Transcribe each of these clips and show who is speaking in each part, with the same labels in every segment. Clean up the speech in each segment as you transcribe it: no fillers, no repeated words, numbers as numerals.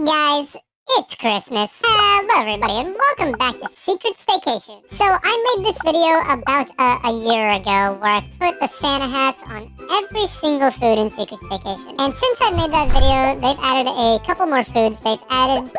Speaker 1: Guys, it's Christmas. Hello everybody and welcome back to Secret Staycation. So I made this video about a year ago where I put the Santa hats on every single food in Secret Staycation. And since I made that video, they've added a couple more foods. They've added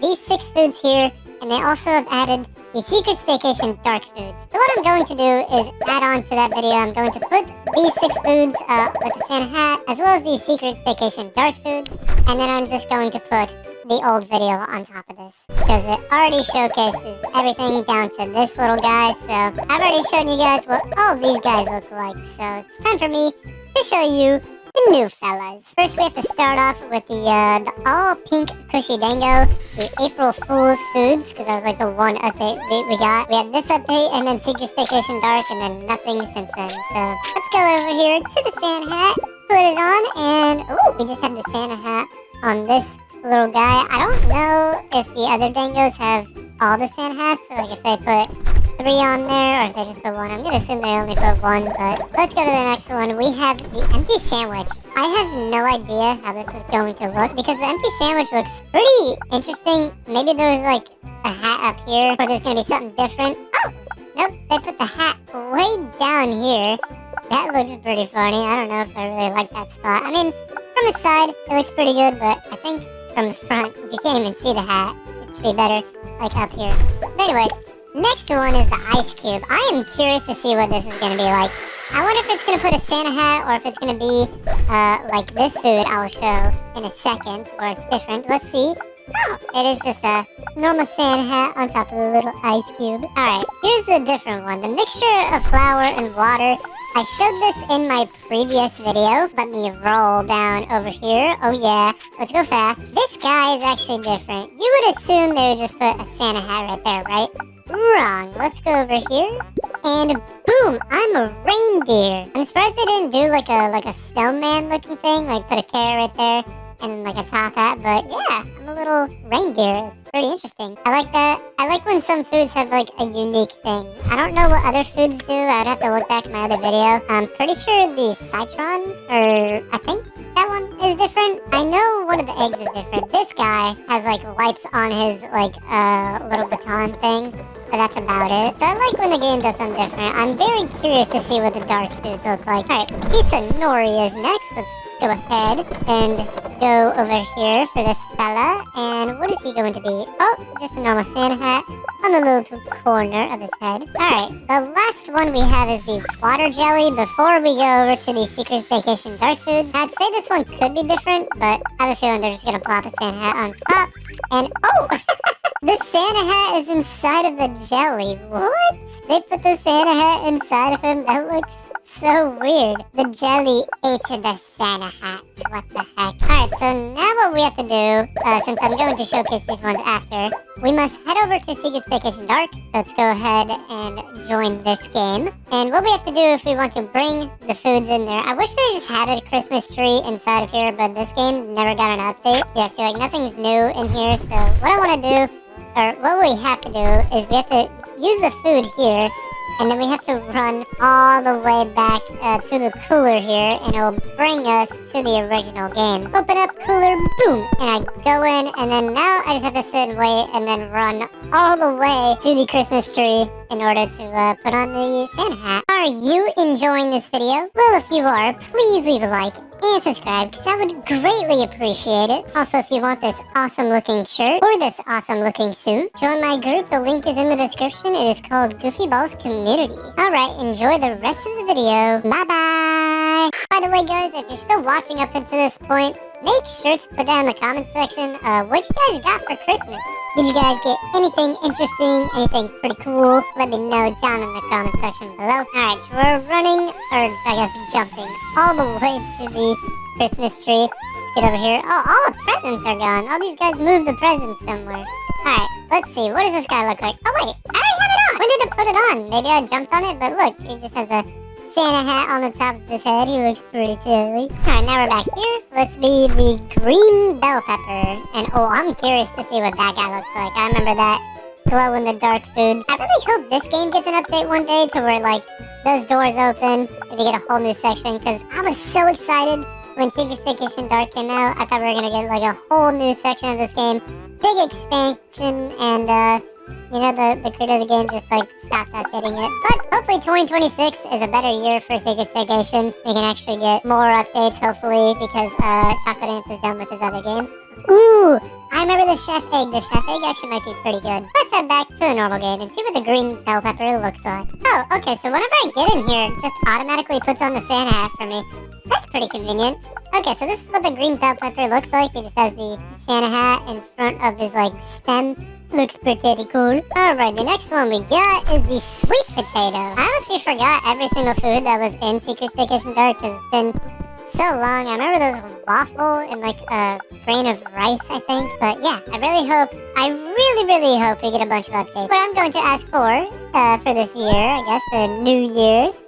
Speaker 1: these 6 foods here, and they also have added the Secret Staycation dark foods. So what I'm going to do is add on to that video. I'm going to put these 6 foods with the Santa hat, as well as the Secret Staycation dark foods, and then I'm just going to put the old video on top of this, because it already showcases everything down to this little guy. So I've already shown you guys what all of these guys look like, so it's time for me to show you the new fellas. First, we have to start off with the all pink cushy dango, the April Fool's foods, because that was like the one update we got. We had this update, and then Secret Staycation Dark, and then nothing since then. So let's go over here to the Santa hat, put it on, and oh, we just have the Santa hat on this little guy. I don't know if the other dangos have all the Santa hats, so like if they put 3 on there, or if they just put 1. I'm gonna assume they only put 1, but let's go to the next one. We have the empty sandwich. I have no idea how this is going to look, because the empty sandwich looks pretty interesting. Maybe there's like a hat up here, or there's gonna be something different. Oh, nope, they put the hat way down here. That looks pretty funny. I don't know if I really like that spot. I mean, from the side, it looks pretty good, but I think from the front, you can't even see the hat. It should be better, like up here. But anyways, next one is the ice cube. I am curious to see what this is going to be like. I wonder if it's going to put a Santa hat, or if it's going to be like this food I'll show in a second, where it's different. Let's see. Oh, it is just a normal Santa hat on top of a little ice cube. Alright, here's the different one. The mixture of flour and water. I showed this in my previous video. Let me roll down over here. Oh yeah, let's go fast. This guy is actually different. You would assume they would just put a Santa hat right there, right? Wrong. Let's go over here. And boom, I'm a reindeer. I'm surprised they didn't do like a snowman looking thing, like put a carrot right there and like a top hat, but yeah, I'm a little reindeer. It's pretty interesting. I like that. I like when some foods have like a unique thing. I don't know what other foods do. I'd have to look back at my other video. I'm pretty sure the citron, or I think that one is different. I know one of the eggs is different. This guy has like lights on his like little baton thing, but that's about it. So I like when the game does something different. I'm very curious to see what the dark foods look like. Alright, pizza nori is next. Let's go ahead and go over here for this fella. And what is he going to be? Oh, just a normal Santa hat on the little corner of his head. Alright, the last one we have is the water jelly. Before we go over to the Secret Staycation dark foods, I'd say this one could be different, but I have a feeling they're just going to plop a Santa hat on top. And oh! The Santa hat is inside of the jelly. What? They put the Santa hat inside of him? That looks so weird. The jelly ate the Santa hat. What the heck? Alright, so now what we have to do, since I'm going to showcase these ones after, we must head over to Secret Staycation Dark. Let's go ahead and join this game. And what we have to do if we want to bring the foods in there, I wish they just had a Christmas tree inside of here, but this game never got an update. Yeah, see, like nothing's new in here, so what I want to do, or what we have to do, is we have to use the food here, and then we have to run all the way back to the cooler here, and it'll bring us to the original game. Open up cooler, boom, and I go in, and then now I just have to sit and wait, and then run all the way to the Christmas tree in order to put on the Santa hat. Are you enjoying this video? Well, if you are, please leave a like and subscribe, because I would greatly appreciate it. Also, if you want this awesome looking shirt or this awesome looking suit, join my group. The link is in the description. It is called GOOFYBALL's Community. Alright, enjoy the rest of the video. Bye bye! By the way guys, if you're still watching up until this point, make sure to put down in the comment section what you guys got for Christmas. Did you guys get anything interesting, anything pretty cool? Let me know down in the comment section below. Alright, so we're running, or I guess jumping, all the way to the Christmas tree. Let's get over here. Oh, all the presents are gone. All these guys moved the presents somewhere. Alright, let's see. What does this guy look like? Oh wait, I already have it on! When did I put it on? Maybe I jumped on it, but look, it just has a Santa hat on the top of his head. He looks pretty silly. Alright, now we're back here. Let's be the green bell pepper. And oh, I'm curious to see what that guy looks like. I remember that glow in the dark food. I really hope this game gets an update one day to where like those doors open and you get a whole new section, because I was so excited when Secret Staycation Dark came out, I thought we were gonna get like a whole new section of this game, big expansion, and you know, the creator of the game just like stopped updating it. But hopefully 2026 is a better year for Secret Staycation. We can actually get more updates, hopefully, because Chocolate Ants is done with his other game. Ooh, I remember the chef egg. The chef egg actually might be pretty good. Let's head back to the normal game and see what the green bell pepper looks like. Oh, okay, so whenever I get in here, it just automatically puts on the Santa hat for me. That's pretty convenient. Okay, so this is what the green bell pepper looks like. He just has the Santa hat in front of his, like, stem. Looks pretty cool. Alright, the next one we got is the sweet potato. I honestly forgot every single food that was in Secret Staycation Dark because it's been so long. I remember there was waffle and like a grain of rice, I think. But yeah, I really hope we get a bunch of updates. What I'm going to ask for this year, I guess, for the New Year's,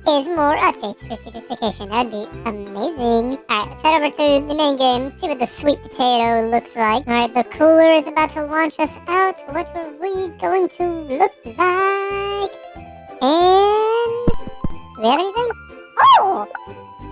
Speaker 1: is more updates for Secret Staycation. That'd be amazing. Alright, let's head over to the main game, see what the sweet potato looks like. Alright, the cooler is about to launch us out. What are we going to look like? And do we have anything? Oh!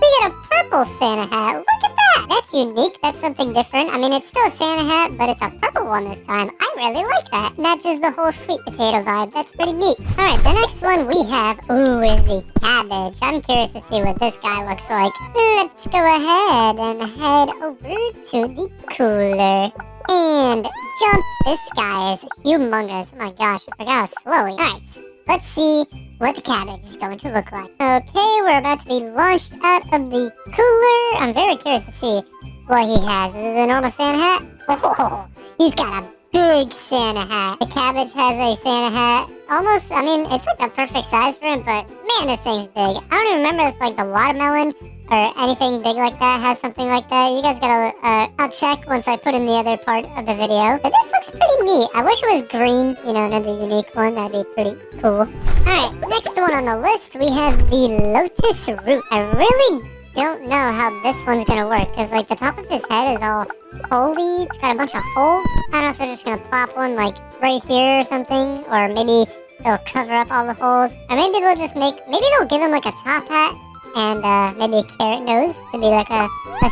Speaker 1: We got a purple Santa hat. Look at that! That's unique. That's something different. I mean, it's still a Santa hat, but it's a purple one this time. I really like that. Matches the whole sweet potato vibe. That's pretty neat. Alright, the next one we have, is the cabbage. I'm curious to see what this guy looks like. Let's go ahead and head over to the cooler. And jump. This guy is humongous. Oh my gosh, I forgot how slow he is. Alright. Let's see what the cabbage is going to look like. Okay, we're about to be launched out of the cooler. I'm very curious to see what he has. Is this a normal Santa hat? Oh, he's got a big Santa hat. The cabbage has a Santa hat. Almost, I mean, it's like the perfect size for him, but man, this thing's big. I don't even remember if like the watermelon or anything big like that has something like that. You guys gotta, I'll check once I put in the other part of the video. But this looks pretty neat. I wish it was green, you know, another unique one. That'd be pretty cool. Alright, next one on the list, we have the lotus root. I really don't know how this one's gonna work, because like the top of his head is all holy. It's got a bunch of holes. I don't know if they're just gonna plop one like right here or something, or maybe they'll cover up all the holes, or maybe they'll just maybe they'll give him like a top hat and maybe a carrot nose to be like a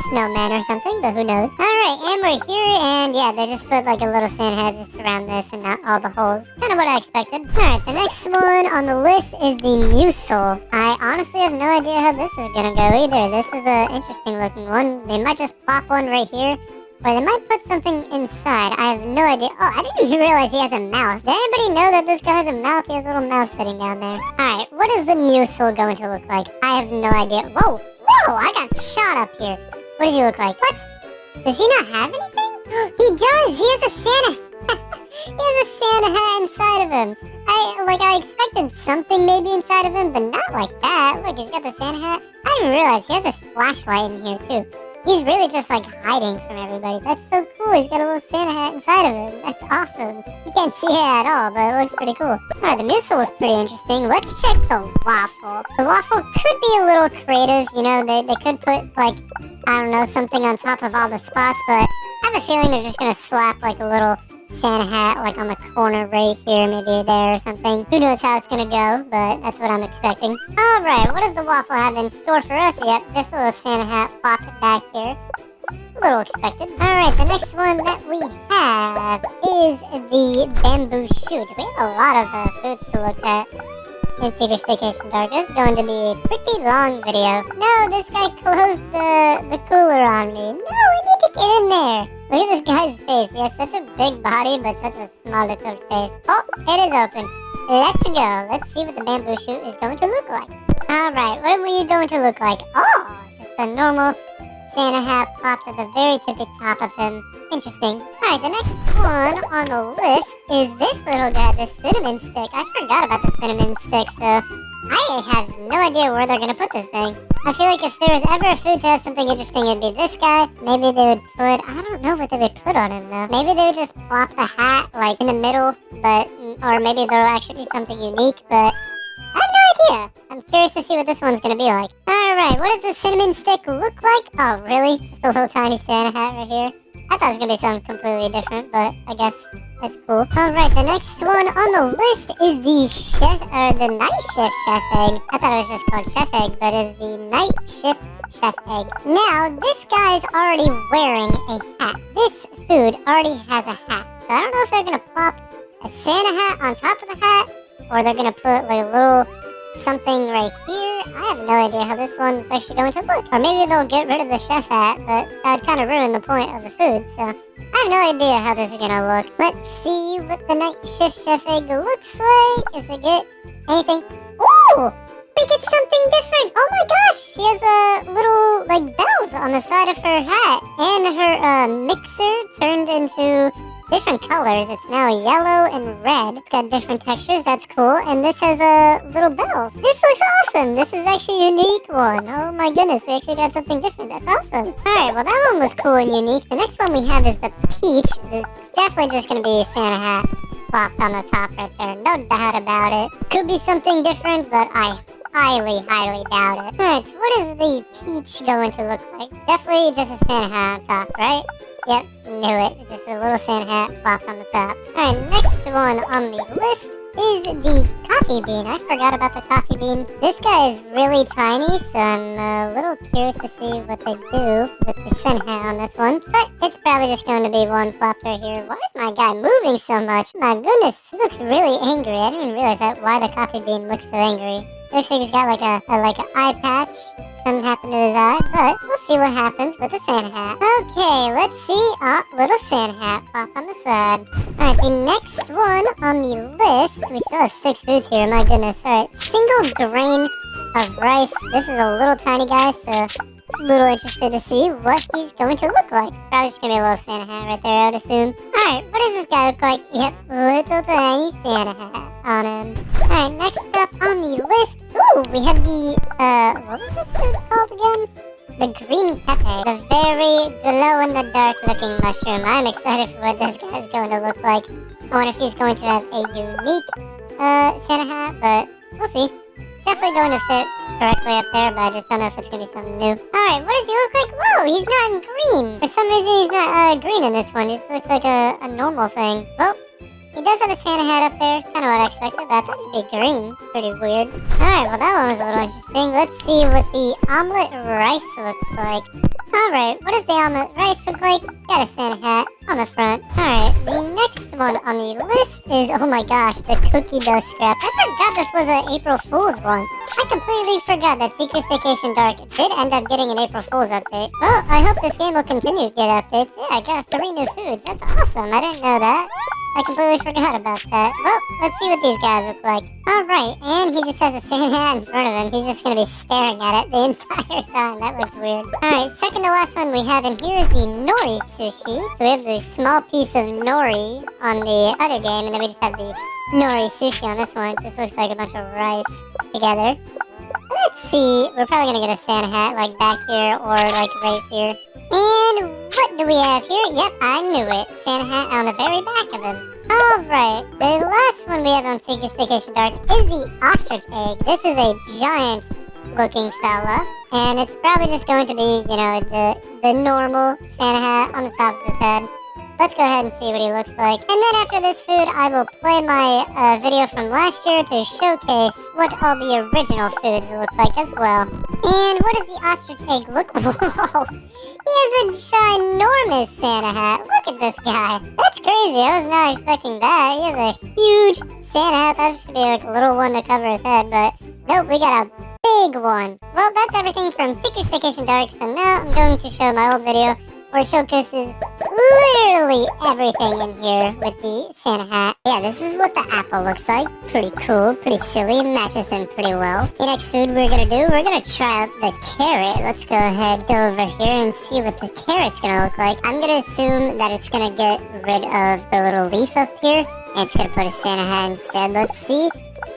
Speaker 1: snowman or something, but who knows. Alright, and we're here, and yeah, they just put like a little Santa hat just around this and not all the holes. Kind of what I expected. Alright, the next one on the list is the mussel. I honestly have no idea how this is gonna go either. This is an interesting looking one. They might just plop one right here, or they might put something inside. I have no idea. Oh, I didn't even realize he has a mouth. Does anybody know that this guy has a mouth? He has a little mouth sitting down there. Alright, what is the mussel going to look like? I have no idea. Whoa! Whoa! I got shot up here. What does he look like? What? Does he not have anything? He does! He has a Santa... he has a Santa hat inside of him. I expected something maybe inside of him, but not like that. Look, he's got the Santa hat. I didn't realize he has this flashlight in here, too. He's really just like hiding from everybody. That's so cool. He's got a little Santa hat inside of him. That's awesome. You can't see it at all, but it looks pretty cool. Alright, the mussel was pretty interesting. Let's check the waffle. The waffle could be a little creative. You know, they could put like, I don't know, something on top of all the spots, but I have a feeling they're just gonna slap like a little Santa hat like on the corner right here, maybe there or something. Who knows how it's gonna go, but that's what I'm expecting. Alright, what does the waffle have in store for us? Yep, just a little Santa hat plopped back here. A little expected. Alright, the next one that we have is the bamboo shoot. We have a lot of foods to look at in Secret Staycation Dark. This is going to be a pretty long video. No, this guy closed the cooler on me. No, we need to get in there. Look at this guy's face. He has such a big body, but such a small little face. Oh, it is open. Let's go. Let's see what the bamboo shoot is going to look like. Alright, what are we going to look like? Oh, just a normal Santa hat plopped at the very tippy top of him. Interesting. Alright, the next one on the list is this little guy, the cinnamon stick. I forgot about the cinnamon stick, so I have no idea where they're gonna put this thing. I feel like if there was ever a food to have something interesting, it'd be this guy. Maybe they would put, I don't know what they would put on him though. Maybe they would just plop the hat like in the middle, but, or maybe there'll actually be something unique, but I have no idea. I'm curious to see what this one's gonna be like. Alright, what does the cinnamon stick look like? Oh, really? Just a little tiny Santa hat right here? I thought it was gonna be something completely different, but I guess that's cool. Alright, the next one on the list is the night shift chef egg. I thought it was just called chef egg, but it's the night shift chef egg. Now, this guy's already wearing a hat. This food already has a hat. So I don't know if they're gonna plop a Santa hat on top of the hat, or they're gonna put like a little something right here. I have no idea how this one's actually going to look. Or maybe they'll get rid of the chef hat, but that would kind of ruin the point of the food. So I have no idea how this is gonna look. Let's see what the night shift chef egg looks like. Is it good? Anything? Ooh! We get something different! Oh my gosh! She has a little, like, bells on the side of her hat. And her mixer turned into different colors. It's now yellow and red. It's got different textures. That's cool. And this has little bells. This looks awesome. This is actually a unique one. Oh my goodness. We actually got something different. That's awesome. Alright, well that one was cool and unique. The next one we have is the peach. It's definitely just going to be a Santa hat plopped on the top right there. No doubt about it. Could be something different, but I highly doubt it. Alright, so what is the peach going to look like? Definitely just a Santa hat on top, right? Yep, knew it. Just a little Santa hat plopped on the top. Alright, next one on the list is the coffee bean. I forgot about the coffee bean. This guy is really tiny, so I'm a little curious to see what they do with the Santa hat on this one. But it's probably just going to be one plopped right here. Why is my guy moving so much? My goodness, he looks really angry. I didn't even realize why the coffee bean looks so angry. Looks like he's got like an eye patch. Something happened to his eye, but we'll see what happens with the Santa hat. Okay, let's see. Oh, little Santa hat pop on the side. Alright, the next one on the list. We still have 6 foods here, my goodness. Alright, single grain of rice. This is a little tiny guy, so a little interested to see what he's going to look like. Probably just gonna be a little Santa hat right there, I would assume. Alright, what does this guy look like? Yep, little tiny Santa hat on him. Alright, next up on the list. Ooh, we have the, what was this food called again? The green pepper. The very glow-in-the-dark looking mushroom. I'm excited for what this guy's going to look like. I wonder if he's going to have a unique, Santa hat, but we'll see. It's definitely going to fit correctly up there, but I just don't know if it's going to be something new. Alright, what does he look like? Whoa, he's not in green. For some reason, he's not, green in this one. He just looks like a normal thing. Well, he does have a Santa hat up there. Kind of what I expected, but I thought he'd be green. It's pretty weird. Alright, well that one was a little interesting. Let's see what the omelet rice looks like. Alright, what does the omelet rice look like? Got a Santa hat on the front. Alright, the next one on the list is, oh my gosh, the cookie dough scraps. I forgot this was an April Fool's one. I completely forgot that Secret Staycation Dark did end up getting an April Fool's update. Well, I hope this game will continue to get updates. Yeah, I got 3 new foods. That's awesome. I didn't know that. I completely forgot about that. Well, let's see what these guys look like. Alright, and he just has a Santa hat in front of him. He's just gonna be staring at it the entire time. That looks weird. Alright, second to last one we have in here is the nori sushi. So we have the small piece of nori on the other game, and then we just have the nori sushi on this one. It just looks like a bunch of rice together. Let's see. We're probably gonna get a Santa hat like back here or like right here. And what do we have here? Yep, I knew it. Santa hat on the very back of him. Alright, the last one we have on Secret Staycation Dark is the ostrich egg. This is a giant looking fella. And it's probably just going to be, you know, the normal Santa hat on the top of his head. Let's go ahead and see what he looks like. And then after this food, I will play my video from last year to showcase what all the original foods look like as well. And what does the ostrich egg look like? Whoa! He has a ginormous Santa hat. Look at this guy. That's crazy. I was not expecting that. He has a huge Santa hat. That's just going to be like a little one to cover his head. But nope, we got a big one. Well, that's everything from Secret Staycation Dark. So now I'm going to show my old video where it showcases literally everything in here with the Santa hat. Yeah, this is what the apple looks like. Pretty cool, pretty silly, matches him pretty well. The next food we're gonna do, we're gonna try out the carrot. Let's go ahead, go over here and see what the carrot's gonna look like. I'm gonna assume that it's gonna get rid of the little leaf up here, and it's gonna put a Santa hat instead. Let's see.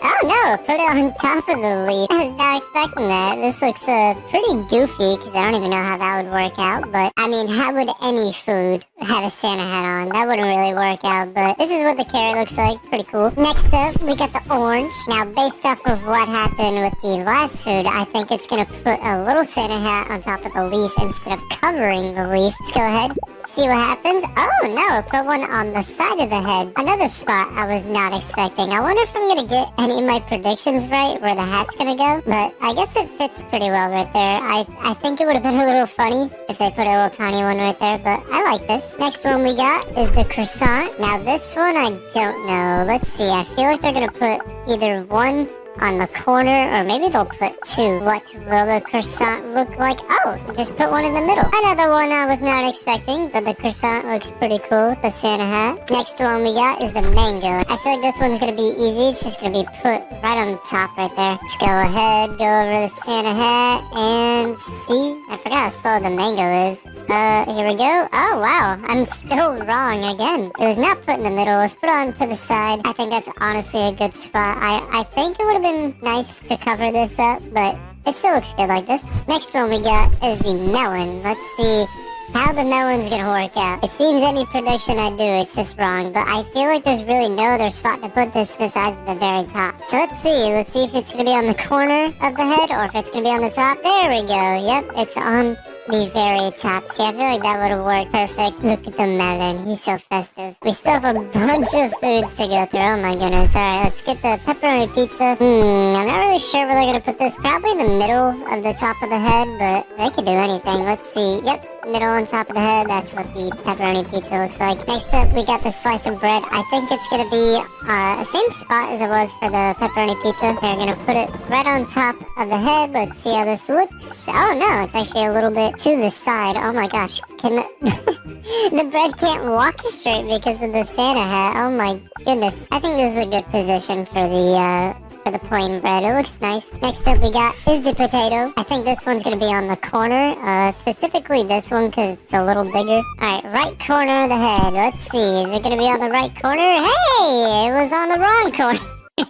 Speaker 1: Oh no, put it on top of the leaf. I was not expecting that. This looks pretty goofy because I don't even know how that would work out. But I mean, how would any food have a Santa hat on? That wouldn't really work out. But this is what the carrot looks like. Pretty cool. Next up, we got the orange. Now, based off of what happened with the last food, I think it's going to put a little Santa hat on top of the leaf instead of covering the leaf. Let's go ahead. See what happens. Oh no, put one on the side of the head. Another spot I was not expecting. I wonder if I'm gonna get any of my predictions right where the hat's gonna go. But I guess it fits pretty well right there. I think it would have been a little funny if they put a little tiny one right there, but I like this. Next one we got is the croissant. Now this one I don't know. Let's see. I feel like they're gonna put either one on the corner, or maybe they'll put two. What will the croissant look like? Oh, just put one in the middle. Another one I was not expecting, but the croissant looks pretty cool, the Santa hat. Next one we got is the mango. I feel like this one's gonna be easy. It's just gonna be put right on the top right there. Let's go ahead, go over the Santa hat, and see. I forgot how slow the mango is. Here we go. Oh, wow. I'm still wrong again. It was not put in the middle. It was put on to the side. I think that's honestly a good spot. I think it would have been nice to cover this up, but it still looks good like this. Next one we got is the melon. Let's see how the melon's gonna work out. It seems any prediction I do, it's just wrong, but I feel like there's really no other spot to put this besides the very top. So let's see if it's gonna be on the corner of the head or if it's gonna be on the top. There we go. Yep, it's on the very top. See, I feel like that would have worked perfect. Look at the melon. He's so festive. We still have a bunch of foods to go through. Oh my goodness. Alright, let's get the pepperoni pizza. I'm not really sure where they're gonna put this. Probably in the middle of the top of the head, but they could do anything. Let's see. Yep, middle on top of the head. That's what the pepperoni pizza looks like. Next up, we got the slice of bread. I think it's gonna be the same spot as it was for the pepperoni pizza. They're gonna put it right on top of the head. Let's see how this looks. Oh no, it's actually a little bit to the side. Oh my gosh, can the bread can't walk straight because of the Santa hat. Oh my goodness. I think this is a good position for the plain bread. It looks nice. Next up we got is the potato. I think this one's gonna be on the corner, specifically this one because it's a little bigger. Alright, right corner of the head. Let's see, is it gonna be on the right corner? Hey, it was on the wrong corner.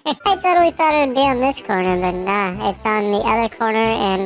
Speaker 1: I totally thought it would be on this corner, but nah, it's on the other corner, and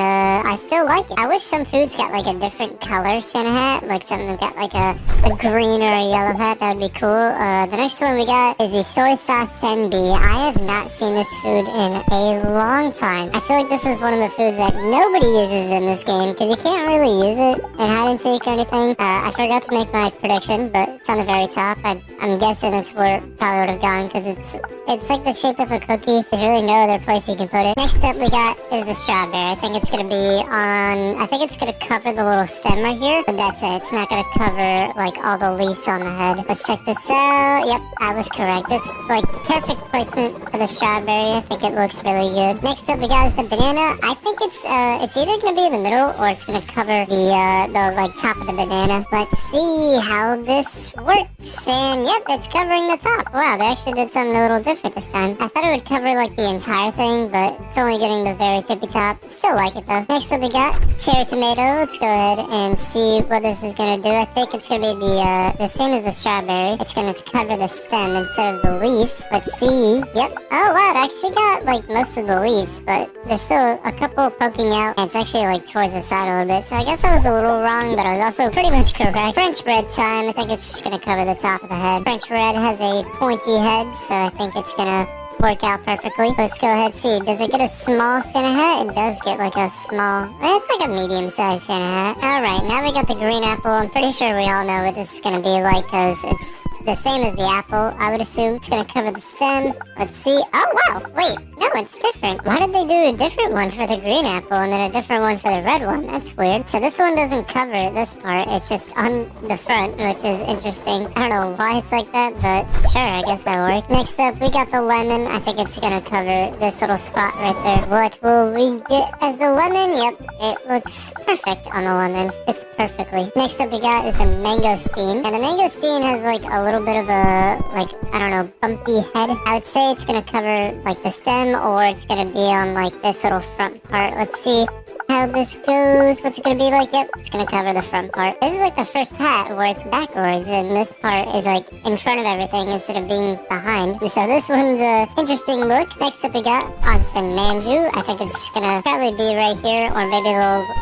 Speaker 1: I still like it. I wish some foods got like a different color Santa hat, like something that got like a green or a yellow hat. That would be cool. The next one we got is the soy sauce senbi. I have not seen this food in a long time. I feel like this is one of the foods that nobody uses in this game because you can't really use it in hide and seek or anything. I forgot to make my prediction, but it's on the very top. I'm guessing it's where it probably would have gone because it's like the shape of a cookie. There's really no other place you can put it. Next up we got is the strawberry. I think it's gonna be on, I think it's gonna cover the little stem right here, but that's it. It's not gonna cover like all the leaves on the head. Let's check this out. Yep, I was correct. This like perfect placement for the strawberry. I think it looks really good. Next up we got is the banana. I think it's either gonna be in the middle or it's gonna cover the like top of the banana. Let's see how this works. And yep, it's covering the top. Wow, they actually did something a little different this time. I thought it would cover like the entire thing, but it's only getting the very tippy top. Still like it though. Next up we got cherry tomato. Let's go ahead and see what this is gonna do. I think it's gonna be the same as the strawberry. It's gonna cover the stem instead of the leaves. Let's see. Yep. Oh wow, it actually got like most of the leaves, but there's still a couple poking out, and it's actually like towards the side a little bit. So I guess I was a little wrong, but I was also pretty much correct. French bread time. I think it's just gonna cover the top of the head. French bread has a pointy head, so I think it's gonna work out perfectly. Let's go ahead and see. Does it get a small Santa hat? It does get like a small, it's like a medium-sized Santa hat. Alright, now we got the green apple. I'm pretty sure we all know what this is going to be like because it's the same as the apple. I would assume it's going to cover the stem. Let's see. Oh wow, wait, no, it's different. Why did they do a different one for the green apple and then a different one for the red one? That's weird. So this one doesn't cover this part. It's just on the front, which is interesting. I don't know why it's like that, but sure, I guess that'll work. Next up, we got the lemon. I think it's gonna cover this little spot right there. What will we get as the lemon? Yep, it looks perfect on the lemon. Fits perfectly. Next up we got is the mangosteen. And the mangosteen has like a little bit of a, like, I don't know, bumpy head. I would say it's gonna cover like the stem, or it's gonna be on like this little front part. Let's see. how this goes. What's it gonna be like? Yep, it's gonna cover the front part. This is like the first hat where it's backwards, and this part is like in front of everything instead of being behind. And so this one's a interesting look. Next up we got Onsen Manju. I think it's just gonna probably be right here, or maybe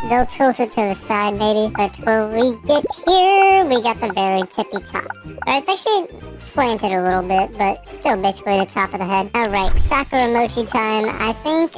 Speaker 1: they'll tilt it to the side maybe. But when we get here, we got the very tippy top. Alright, it's actually slanted a little bit, but still basically the top of the head. Alright, Sakura Mochi time. I think,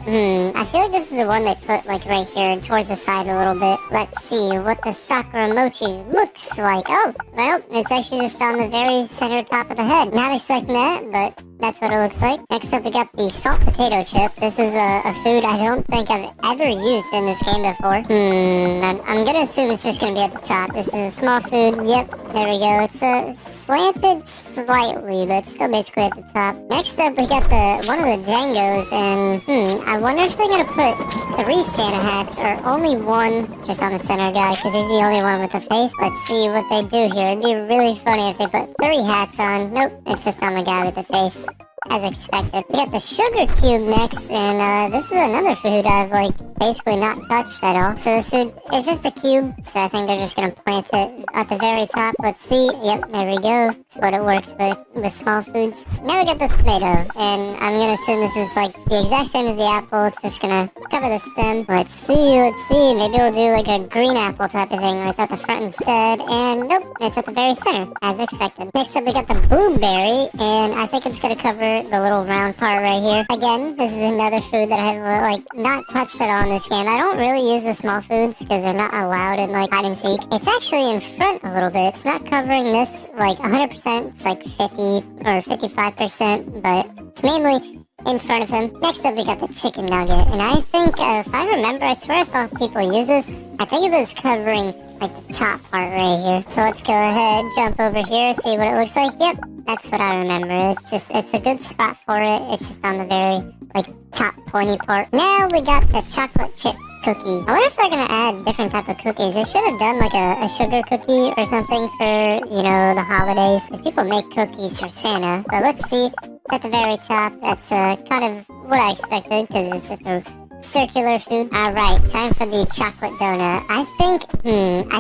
Speaker 1: I feel like this is the one they put like right here towards the side a little bit. Let's see what the Sakura Mochi looks like. Oh, well, it's actually just on the very center top of the head. Not expecting that, but that's what it looks like. Next up, we got the salt potato chip. This is a food I don't think I've ever used in this game before. I'm gonna assume it's just gonna be at the top. This is a small food. Yep, there we go. It's slanted slightly, but still basically at the top. Next up, we got one of the dangos, and I wonder if they're gonna put 3 Santa hats or only one just on the center guy, because he's the only one with a face. Let's see what they do here. It'd be really funny if they put 3 hats on. Nope, it's just on the guy with the face. As expected. We got the sugar cube next, and this is another food I've like basically not touched at all. So this food is just a cube, so I think they're just gonna plant it at the very top. Let's see. Yep, there we go. That's what it works with small foods. Now we got the tomato, and I'm gonna assume this is like the exact same as the apple. It's just gonna cover the stem. Let's see. Maybe we'll do like a green apple type of thing, where it's at the front instead. And nope, it's at the very center, as expected. Next up, we got the blueberry, and I think it's gonna cover the little round part right here. Again, this is another food that I've like not touched at all in this game. I don't really use the small foods because they're not allowed in like hide and seek. It's actually in front a little bit. It's not covering this like 100%. It's like 50 or 55%, but it's mainly in front of him. Next up, we got the chicken nugget, and I think if I remember, I swear I saw people use this. I think it was covering like the top part right here. So let's go ahead, jump over here, see what it looks like. Yep, that's what I remember. It's a good spot for it. It's just on the very like top pointy part. Now we got the chocolate chip cookie. I wonder if they're gonna add different type of cookies. They should have done like a sugar cookie or something for, you know, the holidays, because people make cookies for Santa. But let's see. It's at the very top. That's kind of what I expected, because it's just a circular food. Alright, time for the chocolate donut. I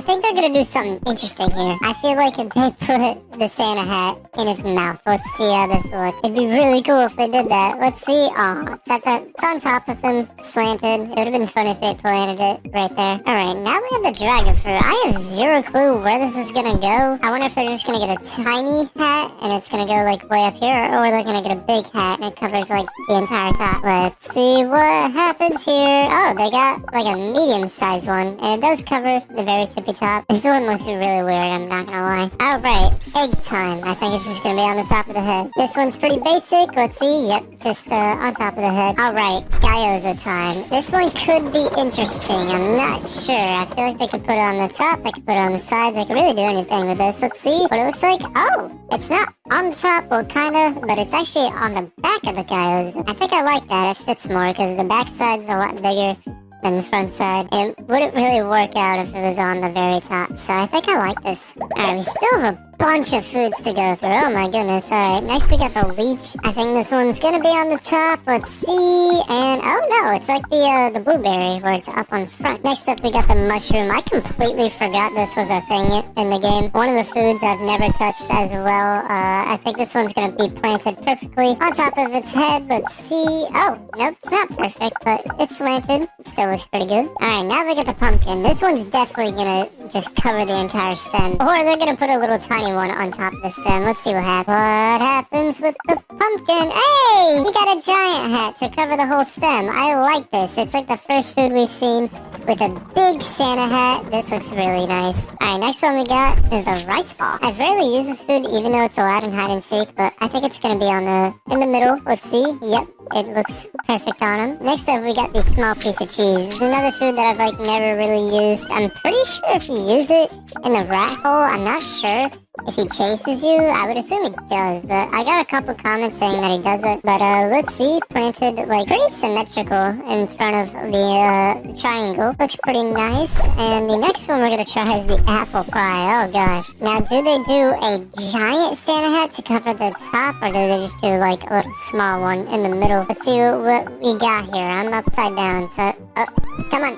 Speaker 1: think they're gonna do something interesting here. I feel like if they put the Santa hat in his mouth. Let's see how this looks. It'd be really cool if they did that. Let's see. Oh, it's on top of him, slanted. It would have been fun if they planted it right there. Alright, now we have the dragon fruit. I have zero clue where this is gonna go. I wonder if they're just gonna get a tiny hat and it's gonna go like way up here, or they're gonna get a big hat and it covers like the entire top. Let's see what happens here. Oh, they got like a medium-sized one, and it does cover the very tippy top. This one looks really weird, I'm not gonna lie. Alright, egg time. I think it's just gonna be on the top of the head. This one's pretty basic. Let's see. Yep, just on top of the head. Alright, gyoza time. This one could be interesting. I'm not sure. I feel like they could put it on the top, they could put it on the sides, they could really do anything with this. Let's see what it looks like. Oh, it's not on the top, well, kinda, but it's actually on the back of the gyoza. I think I like that. It fits more because the back side's a lot bigger than the front side. It wouldn't really work out if it was on the very top, so I think I like this. Alright, we still have a bunch of foods to go through. Oh my goodness. Alright, next we got the leech. I think this one's gonna be on the top. Let's see. And oh no, it's like the blueberry where it's up on front. Next up we got the mushroom. I completely forgot this was a thing in the game. One of the foods I've never touched as well. I think this one's gonna be planted perfectly on top of its head. Let's see. Oh, nope, it's not perfect, but it's slanted. It still looks pretty good. Alright, now we got the pumpkin. This one's definitely gonna just cover the entire stem. Or they're gonna put a little tiny one on top of the stem. Let's see what happens. What happens with the pumpkin? Hey! He got a giant hat to cover the whole stem. I like this. It's like the first food we've seen with a big Santa hat. This looks really nice. Alright, next one we got is the rice ball. I've rarely used this food, even though it's allowed in hide and seek, but I think it's gonna be in the middle. Let's see. Yep. It looks perfect on him. Next up, we got the small piece of cheese. This is another food that I've like never really used. I'm pretty sure if you use it in the rat hole, I'm not sure if he chases you. I would assume he does, but I got a couple comments saying that he doesn't. But let's see, planted like pretty symmetrical in front of the triangle. Looks pretty nice. And the next one we're gonna try is the apple pie. Oh gosh. Now, do they do a giant Santa hat to cover the top, or do they just do like a little small one in the middle? Let's see what we got here. I'm upside down, so come on.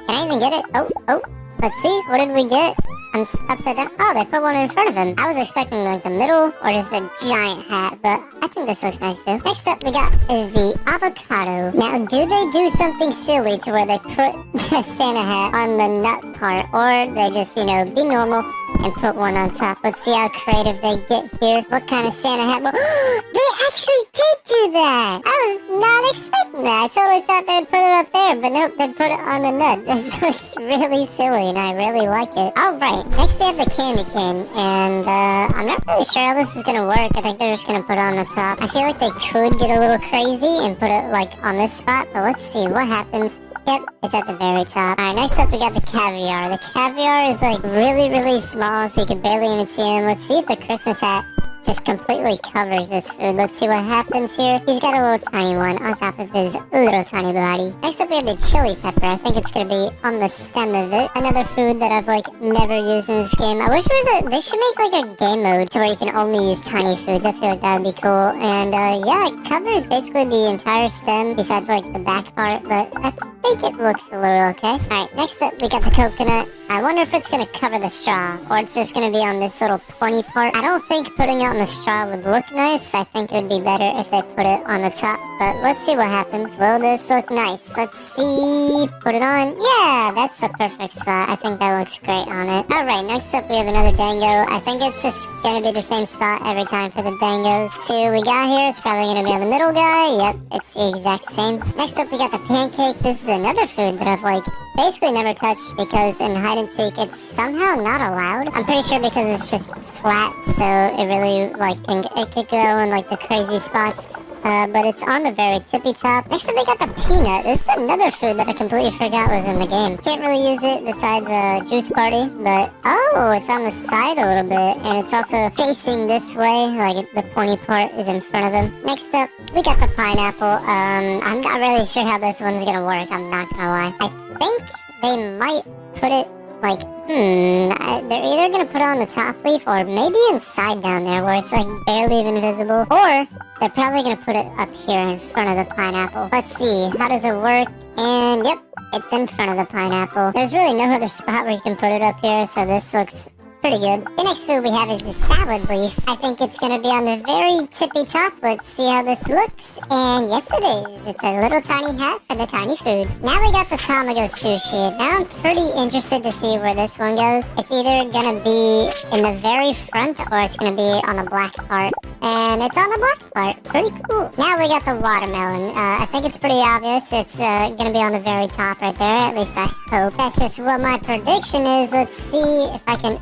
Speaker 1: Can I even get it? Oh. Let's see. What did we get? I'm upside down. Oh, they put one in front of him. I was expecting like the middle or just a giant hat, but I think this looks nice too. Next up we got is the avocado. Now, do they do something silly to where they put the Santa hat on the nut part, or they just, be normal and put one on top? Let's see how creative they get here. What kind of Santa hat? They actually did do that. I was not expecting that. I totally thought they'd put it up there, but nope, they put it on the nut. This looks really silly, and I really like it. Alright, next we have the candy cane, and I'm not really sure how this is gonna work. I think they're just gonna put it on the top. I feel like they could get a little crazy and put it like on this spot, but let's see what happens. Yep, it's at the very top. Alright, next up we got the caviar. The caviar is like really, really small, so you can barely even see him. Let's see if the Christmas hat just completely covers this food. Let's see what happens here. He's got a little tiny one on top of his little tiny body. Next up we have the chili pepper. I think it's gonna be on the stem of it. Another food that I've like never used in this game. I wish there was they should make like a game mode to where you can only use tiny foods. I feel like that would be cool. And yeah, it covers basically the entire stem besides like the back part, but I think it looks a little okay. Alright, next up we got the coconut. I wonder if it's gonna cover the straw or it's just gonna be on this little pointy part. I don't think putting it on the straw would look nice. I think it would be better if they put it on the top, but let's see what happens. Will this look nice? Let's see. Put it on. Yeah, that's the perfect spot. I think that looks great on it. Alright, next up we have another dango. I think it's just gonna be the same spot every time for the dangos. See what we got here. It's probably gonna be on the middle guy. Yep, it's the exact same. Next up we got the pancake. This is another food that I've like basically never touched because in hide and seek it's somehow not allowed. I'm pretty sure because it's just flat, so it really like it could go in like the crazy spots. But it's on the very tippy top. Next up we got the peanut. This is another food that I completely forgot was in the game. Can't really use it besides a juice party, but oh, it's on the side a little bit, and it's also facing this way, like the pointy part is in front of him. Next up, we got the pineapple. I'm not really sure how this one's gonna work, I'm not gonna lie. I think they might put it like, they're either gonna put it on the top leaf or maybe inside down there where it's like barely even visible, or they're probably gonna put it up here in front of the pineapple. Let's see, how does it work? And yep, it's in front of the pineapple. There's really no other spot where you can put it up here, so this looks pretty good. The next food we have is the salad leaf. I think it's gonna be on the very tippy top. Let's see how this looks. And yes it is. It's a little tiny hat for the tiny food. Now we got the tamago sushi. Now I'm pretty interested to see where this one goes. It's either gonna be in the very front or it's gonna be on the black part. And it's on the black part. Pretty cool. Now we got the watermelon. I think it's pretty obvious. It's gonna be on the very top right there. At least I hope. That's just what my prediction is. Let's see if I can...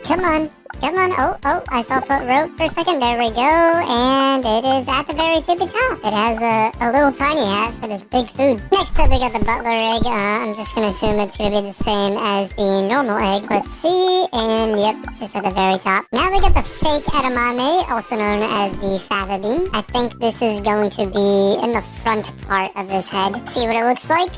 Speaker 1: Come on. Oh, I saw foot rope for a second. There we go. And it is at the very tippy top. It has a little tiny hat for this big food. Next up, we got the butler egg. I'm just going to assume it's going to be the same as the normal egg. Let's see. And yep, it's just at the very top. Now we got the fake edamame, also known as the fava bean. I think this is going to be in the front part of his head. See what it looks like?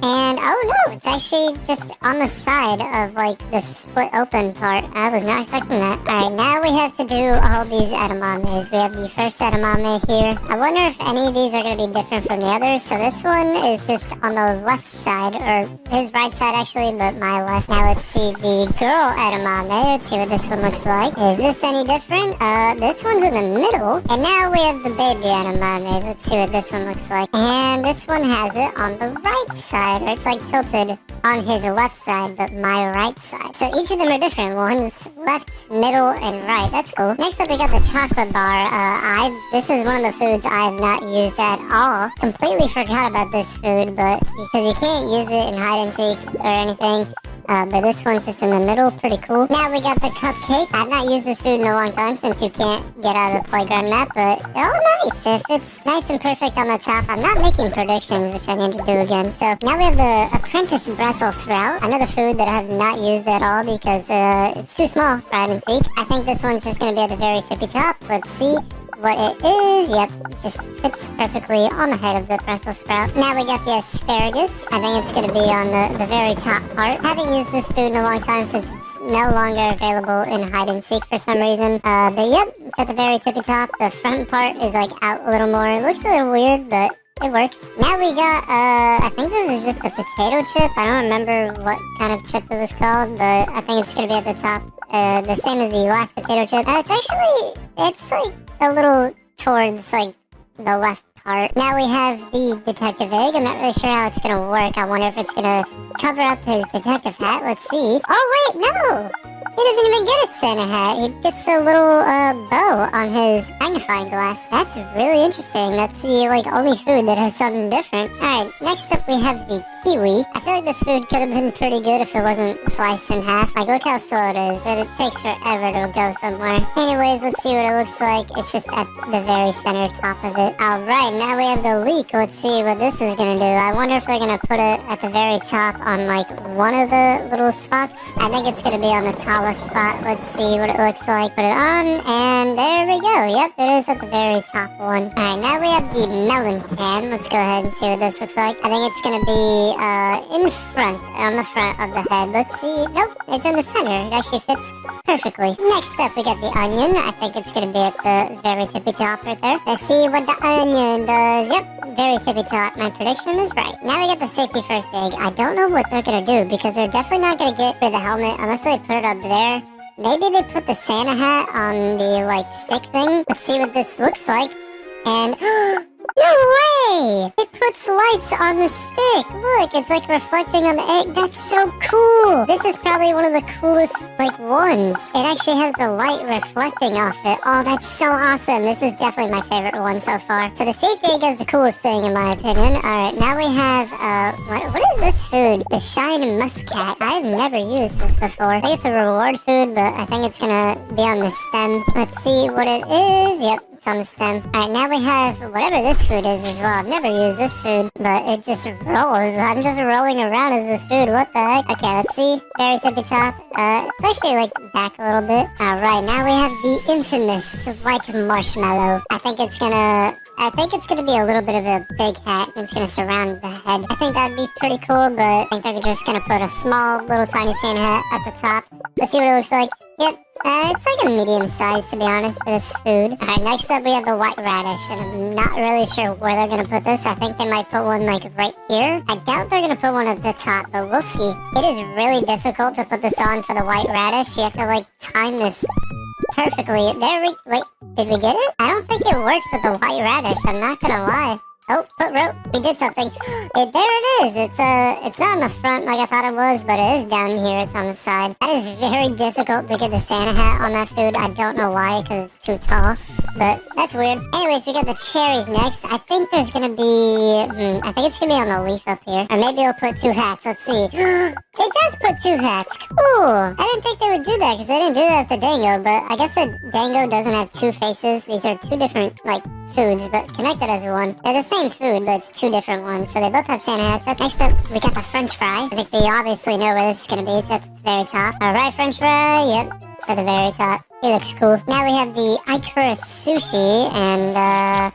Speaker 1: And oh no, it's actually just on the side of like the split open part. I was not expecting that. Alright, now we have to do all these edamames. We have the first edamame here. I wonder if any of these are going to be different from the others. So this one is just on the left side, or his right side actually, but my left. Now let's see the girl edamame. Let's see what this one looks like. Is this any different? This one's in the middle. And now we have the baby edamame. Let's see what this one looks like. And this one has it on the right side. Or it's like tilted on his left side, but my right side. So each of them are different. One's left, middle, and right. That's cool. Next up, we got the chocolate bar. This is one of the foods I have not used at all. Completely forgot about this food, but because you can't use it in hide and seek or anything. But this one's just in the middle, pretty cool. Now we got the cupcake. I've not used this food in a long time since you can't get out of the playground map, but oh nice. If it's nice and perfect on the top, I'm not making predictions, which I need to do again. So now we have the apprentice Brussels sprout, another food that I have not used at all because it's too small for hide and seek. I think this one's just gonna be at the very tippy top. Let's see what it is. Yep, it just fits perfectly on the head of the Brussels sprout. Now we got the asparagus. I think it's going to be on the very top part. Haven't used this food in a long time since it's no longer available in hide and seek for some reason. But yep, it's at the very tippy top. The front part is like out a little more. It looks a little weird, but it works. Now we got, I think this is just the potato chip. I don't remember what kind of chip it was called, but I think it's gonna be at the top. The same as the last potato chip. It's like a little towards like the left part. Now we have the detective egg. I'm not really sure how it's gonna work. I wonder if it's gonna cover up his detective hat. Let's see. Oh wait, no! He doesn't even get a Santa hat. He gets a little bow on his magnifying glass. That's really interesting. That's the only food that has something different. Alright, next up we have the kiwi. I feel like this food could have been pretty good if it wasn't sliced in half. Like, look how slow it is. It takes forever to go somewhere. Anyways, let's see what it looks like. It's just at the very center top of it. Alright, now we have the leek. Let's see what this is gonna do. I wonder if they're gonna put it at the very top on one of the little spots. I think it's gonna be on the tallest spot. Let's see what it looks like. Put it on, and there we go. Yep, it is at the very top one. Alright, now we have the melon can. Let's go ahead and see what this looks like. I think it's gonna be in front, on the front of the head. Let's see. Nope, it's in the center. It actually fits perfectly. Next up, we got the onion. I think it's gonna be at the very tippy top right there. Let's see what the onion does. Yep, very tippy top. My prediction was right. Now we got the safety first egg. I don't know what they're gonna do because they're definitely not gonna get rid of the helmet unless they put it up there. Maybe they put the Santa hat on the stick thing. Let's see what this looks like. And no way! It puts lights on the stick. Look, it's reflecting on the egg. That's so cool. This is probably one of the coolest ones. It actually has the light reflecting off it. Oh, that's so awesome. This is definitely my favorite one so far. So the safety egg is the coolest thing in my opinion. Alright, now we have what is this food? The Shine Muscat. I've never used this before. I think it's a reward food, but I think it's gonna be on the stem. Let's see what it is. Yep. It's on the stem. Alright, now we have whatever this food is as well. I've never used this food, but it just rolls. I'm just rolling around as this food. What the heck? Okay, let's see. Very tippy top. It's actually back a little bit. Alright, now we have the infamous white marshmallow. I think it's gonna be a little bit of a big hat and it's gonna surround the head. I think that'd be pretty cool, but I think they're just gonna put a small little tiny Santa hat at the top. Let's see what it looks like. Yep. It's a medium size, to be honest, for this food. Alright, next up we have the white radish, and I'm not really sure where they're gonna put this. I think they might put one, right here. I doubt they're gonna put one at the top, but we'll see. It is really difficult to put this on for the white radish. You have to, time this perfectly. Wait, did we get it? I don't think it works with the white radish, I'm not gonna lie. Oh, put rope. We did something. There it is. It's not on the front like I thought it was, but it is down here. It's on the side. That is very difficult to get the Santa hat on that food. I don't know why, because it's too tall. But that's weird. Anyways, we got the cherries next. I think there's gonna be... I think it's gonna be on the leaf up here. Or maybe it'll put two hats. Let's see. It does put two hats. Cool. I didn't think they would do that, because they didn't do that with the Dango. But I guess the Dango doesn't have two faces. These are two different, foods, but connected as one. They're the same food, but it's two different ones. So they both have Santa hats. Next up, we got the French fry. I think we obviously know where this is going to be. It's at the very top. Alright, French fry. Yep, it's at the very top. It looks cool. Now we have the Ikura sushi, and I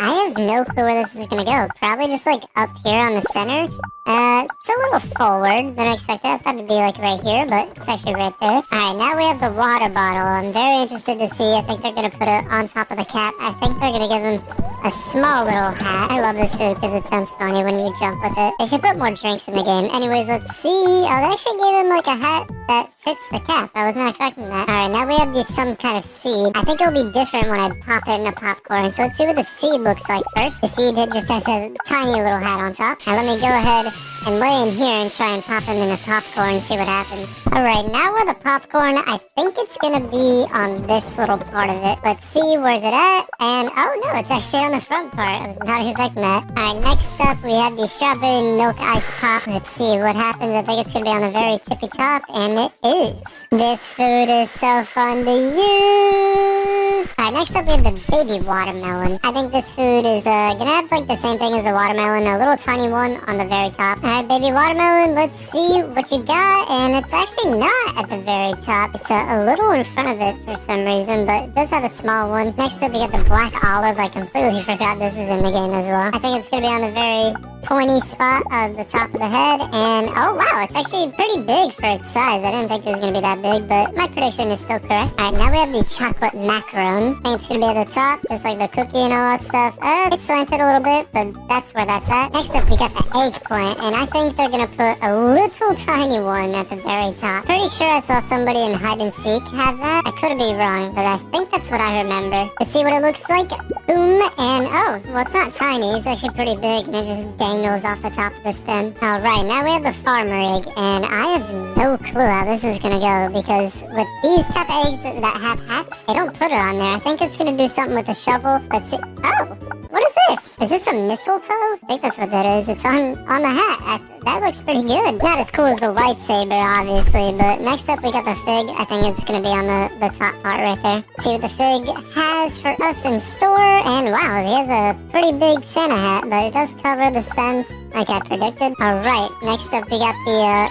Speaker 1: have no clue where this is going to go. Probably just up here on the center. It's a little forward than I expected. I thought it'd be right here, but it's actually right there. Alright, now we have the water bottle. I'm very interested to see. I think they're going to put it on top of the cap. I think they're going to give him a small little hat. I love this food because it sounds funny when you jump with it. They should put more drinks in the game. Anyways, let's see. Oh, they actually gave him a hat that fits the cap. I was not expecting that. Alright, now we have some kind of seed. I think it'll be different when I pop it in a popcorn. So let's see what the seed looks like first. The seed just has a tiny little hat on top. Now let me go ahead and lay in here and try and pop him in the popcorn and see what happens. Alright, now we're the popcorn. I think it's gonna be on this little part of it. Let's see, where's it at? And, oh no, it's actually on the front part. I was not expecting that. Alright, next up we have the strawberry milk ice pop. Let's see what happens. I think it's gonna be on the very tippy top, and it is. This food is so fun to use. Alright, next up we have the baby watermelon. I think this food is gonna have the same thing as the watermelon, a little tiny one on the very top. Alright, baby watermelon, let's see what you got. And it's actually not at the very top. It's a little in front of it for some reason, but it does have a small one. Next up, we got the black olive. I completely forgot this is in the game as well. I think it's gonna be on the very pointy spot of the top of the head. And oh wow, it's actually pretty big for its size. I didn't think it was gonna be that big, but my prediction is still correct. Alright, now we have the chocolate macaron. I think it's gonna be at the top, just like the cookie and all that stuff. It's slanted a little bit, but that's where that's at. Next up, we got the eggplant, and I think they're gonna put a little tiny one at the very top. Pretty sure I saw somebody in hide and seek have that. I could be wrong, but I think that's what I remember. Let's see what it looks like. Boom, and oh, well, it's not tiny. It's actually pretty big, and it just dangles off the top of the stem. Alright, now we have the farmer egg, and I have no clue how this is gonna go, because with these type of eggs that have hats, they don't put it on there. I think it's gonna do something with the shovel. Let's see. Oh, what is this? Is this a mistletoe? I think that's what that is. It's on the hat. That looks pretty good. Not as cool as the lightsaber, obviously, but next up we got the fig. I think it's gonna be on the top part right there. See what the fig has for us in store, and wow, he has a pretty big Santa hat, but it does cover the stem like I predicted. Alright, next up we got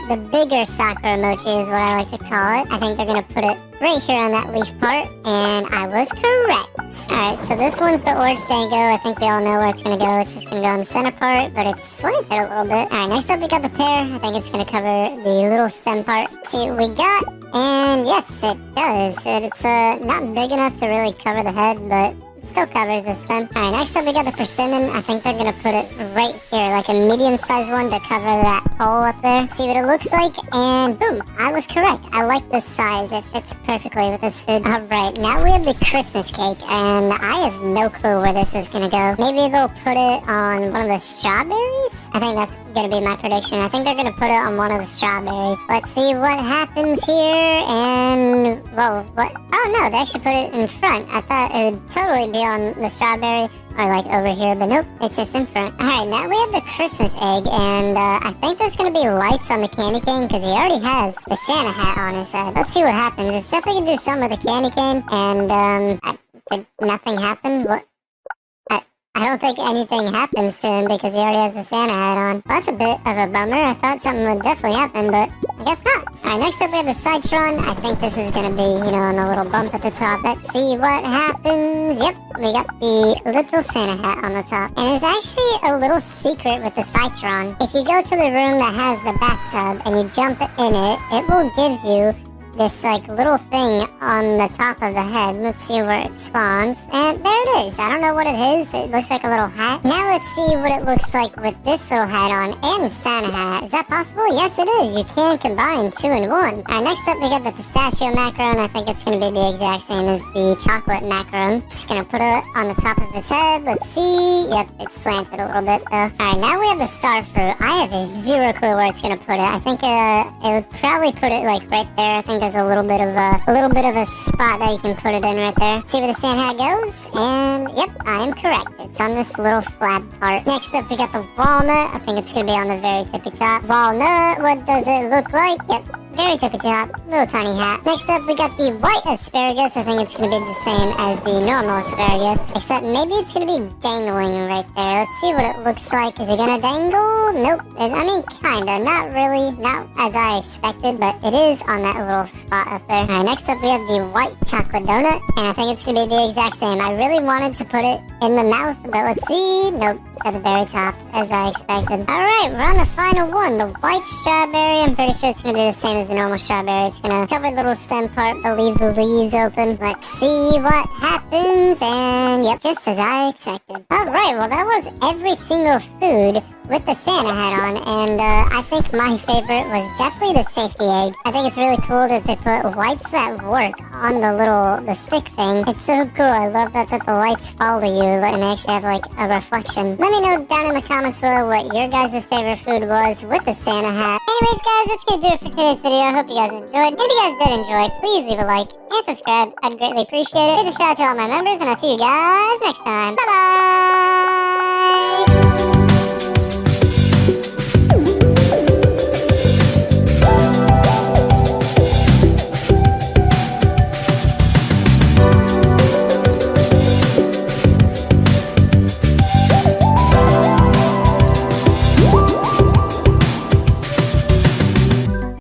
Speaker 1: the bigger soccer emoji is what I like to call it. I think they're gonna put it right here on that leaf part, and I was correct. Alright, so this one's the orange dango. I think we all know where it's gonna go. It's just gonna go on the center part, but it's slanted a little bit. Alright, next up we got the pear. I think it's gonna cover the little stem part. Let's see what we got, and yes, it does. It's not big enough to really cover the head, but still covers the stem. Alright, next up we got the persimmon. I think they're gonna put it right here, like a medium-sized one to cover that hole up there. See what it looks like, and boom, I was correct. I like this size. It fits perfectly with this food. Alright, now we have the Christmas cake, and I have no clue where this is gonna go. Maybe they'll put it on one of the strawberries? I think that's gonna be my prediction. I think they're gonna put it on one of the strawberries. Let's see what happens here, and whoa, what? Oh no, they actually put it in front. I thought it would totally be on the strawberry or like over here, but nope, it's just in front. Alright, now we have the Christmas egg, and I think there's gonna be lights on the candy cane because he already has the Santa hat on his head. Let's see what happens. It's definitely gonna do something with the candy cane, and did nothing happen? What? I don't think anything happens to him because he already has the Santa hat on. Well, that's a bit of a bummer. I thought something would definitely happen, but I guess not. Alright, next up we have the Citron. I think this is gonna be, you know, on the little bump at the top. Let's see what happens. Yep, we got the little Santa hat on the top. And there's actually a little secret with the Citron. If you go to the room that has the bathtub and you jump in it, it will give you this like little thing on the top of the head. Let's see where it spawns, and there it is. I don't know what it is. It looks like a little hat. Now let's see what it looks like with this little hat on and the Santa hat. Is that possible? Yes, it is. You can combine two in one. Alright, next up we got the pistachio macaron. I think it's gonna be the exact same as the chocolate macaron. Just gonna put it on the top of his head. Let's see. Yep, it's slanted a little bit though. Alright, now we have the star fruit. I have a zero clue where it's gonna put it. I think it would probably put it like right there. I think there's a little bit of a spot that you can put it in right there. See where the Santa hat goes, and yep, I am correct. It's on this little flab part. Next up, we got the walnut. I think it's gonna be on the very tippy top. Walnut, what does it look like? Yep, very tippy top, little tiny hat. Next up, we got the white asparagus. I think it's gonna be the same as the normal asparagus, except maybe it's gonna be dangling right there. Let's see what it looks like. Is it gonna dangle? Nope. I mean, kinda. Not really. Not as I expected, but it is on that little spot up there. Alright, next up we have the white chocolate donut, and I think it's gonna be the exact same. I really wanted to put it in the mouth, but let's see. Nope. It's at the very top, as I expected. Alright, we're on the final one. The white strawberry. I'm pretty sure it's gonna be the same as the normal strawberry. It's gonna cover the little stem part, but leave the leaves open. Let's see what happens, and yep, just as I expected. Alright, well that was every single food with the Santa hat on, and I think my favorite was definitely the safety egg. I think it's really cool that they put lights that work on the stick thing. It's so cool. I love that the lights follow you and they actually have like a reflection. Let me know down in the comments below what your guys' favorite food was with the Santa hat. Anyways guys, that's gonna do it for today's video. I hope you guys enjoyed. If you guys did enjoy, please leave a like and subscribe. I'd greatly appreciate it. Here's a shout out to all my members, and I'll see you guys next time. Bye bye!